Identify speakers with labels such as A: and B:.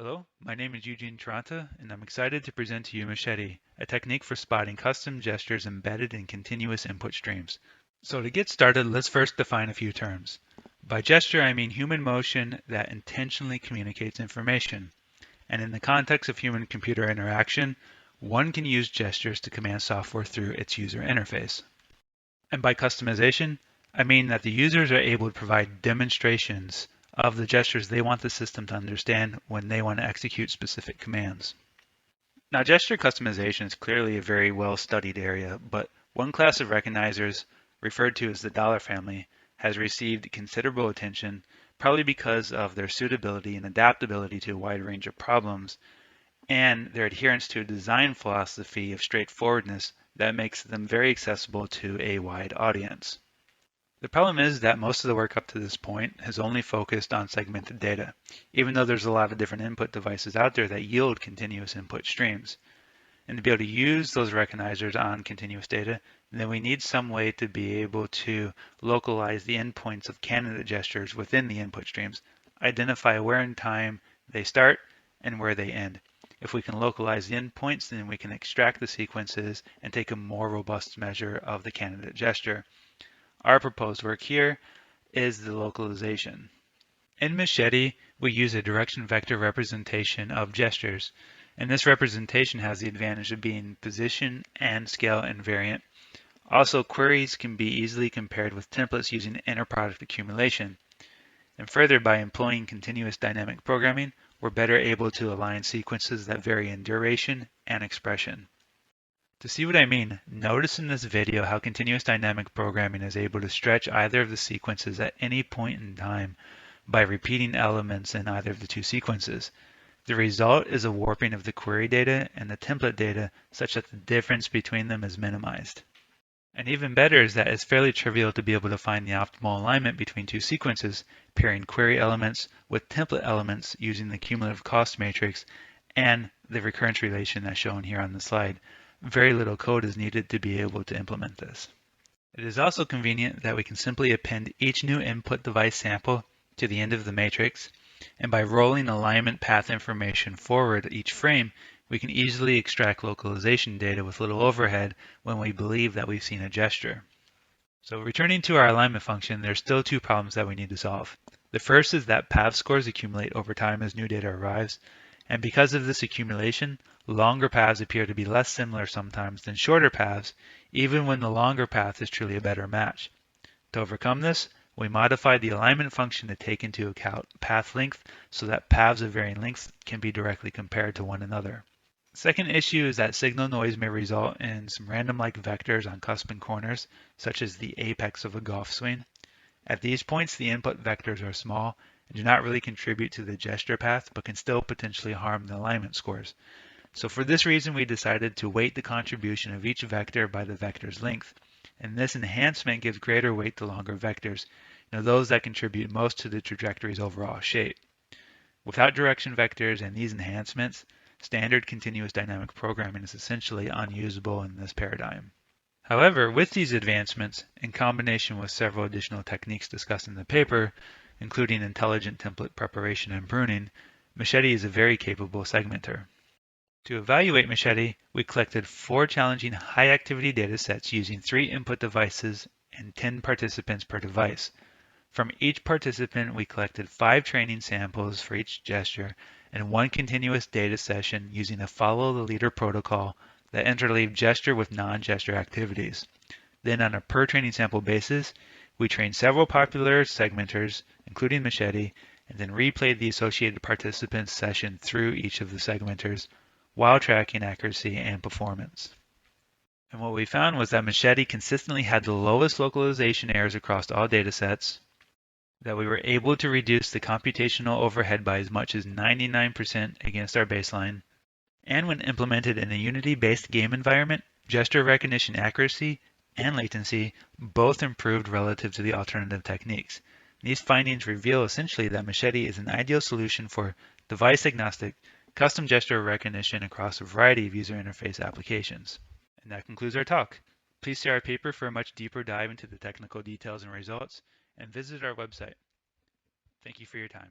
A: Hello, my name is Eugene Taranta, and I'm excited to present to you Machete, a technique for spotting custom gestures embedded in continuous input streams. So to get started, let's first define a few terms. By gesture, I mean human motion that intentionally communicates information. And in the context of human-computer interaction, one can use gestures to command software through its user interface. And by customization, I mean that the users are able to provide demonstrations of the gestures they want the system to understand when they want to execute specific commands. Now, gesture customization is clearly a very well-studied area, but one class of recognizers, referred to as the dollar family, has received considerable attention, probably because of their suitability and adaptability to a wide range of problems, and their adherence to a design philosophy of straightforwardness that makes them very accessible to a wide audience. The problem is that most of the work up to this point has only focused on segmented data, even though there's a lot of different input devices out there that yield continuous input streams. And to be able to use those recognizers on continuous data, then we need some way to be able to localize the endpoints of candidate gestures within the input streams, identify where in time they start and where they end. If we can localize the endpoints, then we can extract the sequences and take a more robust measure of the candidate gesture. Our proposed work here is the localization. In Machete, we use a direction vector representation of gestures, and this representation has the advantage of being position and scale invariant. Also, queries can be easily compared with templates using inner product accumulation. And further, by employing continuous dynamic programming, we're better able to align sequences that vary in duration and expression. To see what I mean, notice in this video how continuous dynamic programming is able to stretch either of the sequences at any point in time by repeating elements in either of the two sequences. The result is a warping of the query data and the template data such that the difference between them is minimized. And even better is that it's fairly trivial to be able to find the optimal alignment between two sequences, pairing query elements with template elements using the cumulative cost matrix and the recurrence relation as shown here on the slide. Very little code is needed to be able to implement this. It is also convenient that we can simply append each new input device sample to the end of the matrix, and by rolling alignment path information forward each frame, we can easily extract localization data with little overhead when we believe that we've seen a gesture. So returning to our alignment function, there's still two problems that we need to solve. The first is that path scores accumulate over time as new data arrives, and because of this accumulation, longer paths appear to be less similar sometimes than shorter paths, even when the longer path is truly a better match. To overcome this, we modified the alignment function to take into account path length so that paths of varying lengths can be directly compared to one another. The second issue is that signal noise may result in some random-like vectors on cusp and corners, such as the apex of a golf swing. At these points, the input vectors are small and do not really contribute to the gesture path, but can still potentially harm the alignment scores. So for this reason, we decided to weight the contribution of each vector by the vector's length. And this enhancement gives greater weight to longer vectors, those that contribute most to the trajectory's overall shape. Without direction vectors and these enhancements, standard continuous dynamic programming is essentially unusable in this paradigm. However, with these advancements, in combination with several additional techniques discussed in the paper, including intelligent template preparation and pruning, Machete is a very capable segmenter. To evaluate Machete, we collected 4 challenging high-activity datasets using 3 input devices and 10 participants per device. From each participant, we collected 5 training samples for each gesture and 1 continuous data session using a follow-the-leader protocol that interleaved gesture with non-gesture activities. Then on a per training sample basis, we trained several popular segmenters, including Machete, and then replayed the associated participants session through each of the segmenters while tracking accuracy and performance. And what we found was that Machete consistently had the lowest localization errors across all datasets, that we were able to reduce the computational overhead by as much as 99% against our baseline, and when implemented in a Unity-based game environment, gesture recognition accuracy and latency both improved relative to the alternative techniques. These findings reveal essentially that Machete is an ideal solution for device-agnostic, custom gesture recognition across a variety of user interface applications. And that concludes our talk. Please see our paper for a much deeper dive into the technical details and results, and visit our website. Thank you for your time.